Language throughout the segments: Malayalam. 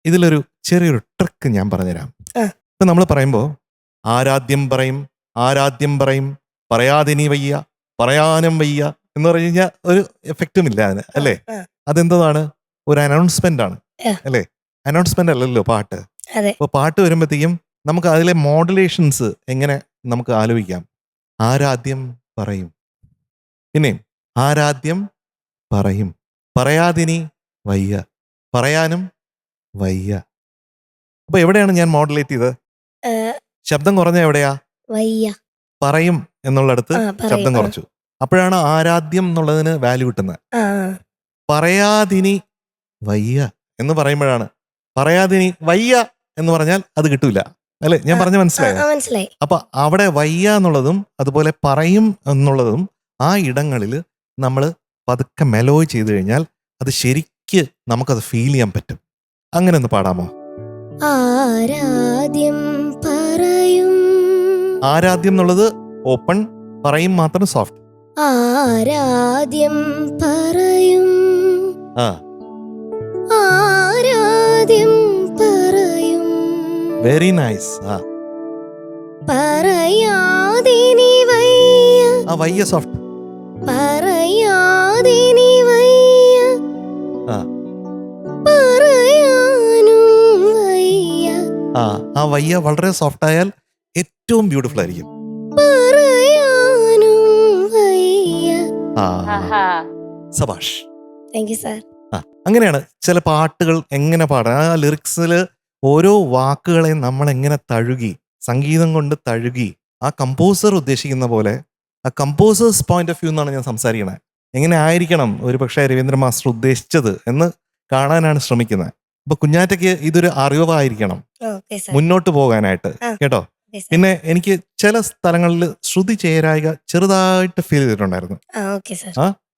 ഇതിലൊരു ചെറിയൊരു ട്രിക്ക് ഞാൻ പറഞ്ഞുതരാം. ആ. ഇപ്പൊ നമ്മൾ പറയുമ്പോൾ ആരാധ്യം പറയും, ആരാധ്യം പറയും, പറയാതിനി വയ്യ, പറയാനും വയ്യ എന്ന് പറഞ്ഞു കഴിഞ്ഞാൽ ഒരു എഫക്റ്റും ഇല്ല അതിന്, അല്ലേ? ആ, അതെന്താണ്? ഒരു അനൗൺസ്മെന്റ് ആണ്, ആ. അല്ലേ? അനൗൺസ്മെന്റ് അല്ലല്ലോ പാട്ട്. അതെ. അപ്പൊ പാട്ട് വരുമ്പോഴത്തേക്കും നമുക്ക് അതിലെ മോഡുലേഷൻസ് എങ്ങനെ നമുക്ക് ആലോചിക്കാം. ആരാധ്യം പറയും, പിന്നെയും ആരാധ്യം പറയും, പറയാതിനി വയ്യ, പറയാനും വയ്യ. അപ്പൊ എവിടെയാണ് ഞാൻ മോഡുലേറ്റ് ചെയ്തത്? ഏ, ശബ്ദം കുറഞ്ഞ എവിടെയാ? വയ്യ. പറയും എന്നുള്ളിടത്ത് പറയും. ശബ്ദം കുറച്ചു. അപ്പോഴാണ് ആരാധ്യം എന്നുള്ളതിന് വാല്യൂ കിട്ടുന്നത്. ആ, പറയാതിനി വയ്യ എന്ന് പറയുമ്പോഴാണ്. പറയാതിനി വയ്യ എന്ന് പറഞ്ഞാൽ അത് കിട്ടൂല, അല്ലെ? ഞാൻ പറഞ്ഞ മനസ്സിലായോ? മനസ്സിലായി. അപ്പൊ അവിടെ വയ്യ എന്നുള്ളതും അതുപോലെ പറയും എന്നുള്ളതും ആ ഇടങ്ങളിൽ നമ്മൾ പതുക്കെ മെലോയ് ചെയ്തു കഴിഞ്ഞാൽ അത് ശരിക്ക് നമുക്കത് ഫീൽ ചെയ്യാൻ പറ്റും. അങ്ങനെ ഒന്ന് പാടാമോ? ആരാധ്യം പറയും, ആരാധ്യം എന്നുള്ളത് ഓപ്പൺ, പറയും മാത്രം സോഫ്റ്റ്. ആരാധ്യം പറയും, ആ, ആരാധ്യം പറയും, വെരി നൈസ്. ആ, പറയാതിനി വയ്യ, ആ വയ്യ സോഫ്റ്റ്. പറയാതിനി വയ്യ, ആ, പറയാനും വയ്യ, ആ വയ്യ വളരെ സോഫ്റ്റ് ആയാൽ ഏറ്റവും ബ്യൂട്ടിഫുൾ ആയിരിക്കും. പറയാനും വയ്യ. സബാഷ്. Thank you sir. അങ്ങനെയാണ് ചില പാട്ടുകൾ എങ്ങനെ പാടാം. ആ ലിറിക്സിൽ ഓരോ വാക്കുകളെയും നമ്മൾ എങ്ങനെ തഴുകി, സംഗീതം കൊണ്ട് തഴുകി, ആ കമ്പോസർ ഉദ്ദേശിക്കുന്ന പോലെ, ആ കമ്പോസേഴ്സ് പോയിന്റ് ഓഫ് വ്യൂ എന്നാണ് ഞാൻ സംസാരിക്കണത്. എങ്ങനെ ആയിരിക്കണം ഒരു പക്ഷേ രവീന്ദ്ര മാസ്റ്റർ ഉദ്ദേശിച്ചത് എന്ന് കാണാനാണ് ശ്രമിക്കുന്നത്. അപ്പൊ കുഞ്ഞാറ്റയ്ക്ക് ഇതൊരു അറിവായിരിക്കണം മുന്നോട്ട് പോകാനായിട്ട്, കേട്ടോ. പിന്നെ എനിക്ക് ചില സ്ഥലങ്ങളിൽ ശ്രുതി ചേരായിക ചെറുതായിട്ട് ഫീൽ ചെയ്തിട്ടുണ്ടായിരുന്നു.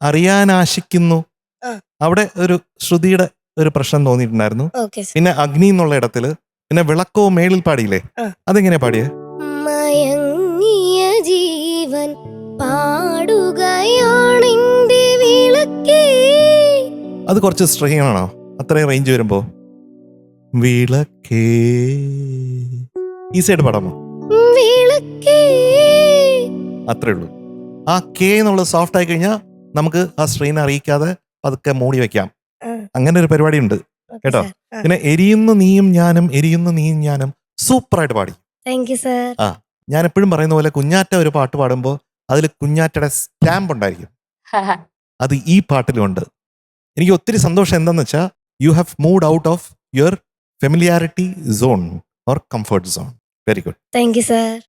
അറിയാനാശിക്കുന്നു, അവിടെ ഒരു ശ്രുതിയുടെ ഒരു പ്രശ്നം തോന്നിയിട്ടുണ്ടായിരുന്നു. പിന്നെ അഗ്നി എന്നുള്ള ഇടത്തില്, പിന്നെ വിളക്കോ മേളിൽ പാടിയില്ലേ, അതെങ്ങനെയാ പാടിയേ? മയങ്ങിയ ജീവൻ പാടുകയാണെന്റെ വിളക്കേ. അത് കുറച്ച് സ്ട്രെയിൻ ആണോ അത്രയും റേഞ്ച് വരുമ്പോ? വിളക്കേ ഈസിയായിട്ട് പാടാമോ? അത്രേ ഉള്ളൂ. ആ കെ എന്നുള്ളത് സോഫ്റ്റ് ആയി കഴിഞ്ഞാൽ നമുക്ക് ആ സ്ട്രെയിൻ അറിയിക്കാതെ പതുക്കെ മൂടി വെക്കാം. അങ്ങനെ ഒരു പരിപാടി ഉണ്ട്, കേട്ടോ. പിന്നെ എരിയുന്നു നീയും ഞാനും, എരിയുന്നു നീയും ഞാനും സൂപ്പറായിട്ട് പാടി. ആ, ഞാൻ എപ്പോഴും പറയുന്ന പോലെ കുഞ്ഞാറ്റ ഒരു പാട്ട് പാടുമ്പോൾ അതിൽ കുഞ്ഞാറ്റയുടെ സ്റ്റാമ്പ് ഉണ്ടായിരിക്കും. അത് ഈ പാട്ടിലുണ്ട്. എനിക്ക് ഒത്തിരി സന്തോഷം എന്താന്ന് വെച്ചാൽ you have moved out of your familiarity zone or comfort zone. Very good. Thank you sir.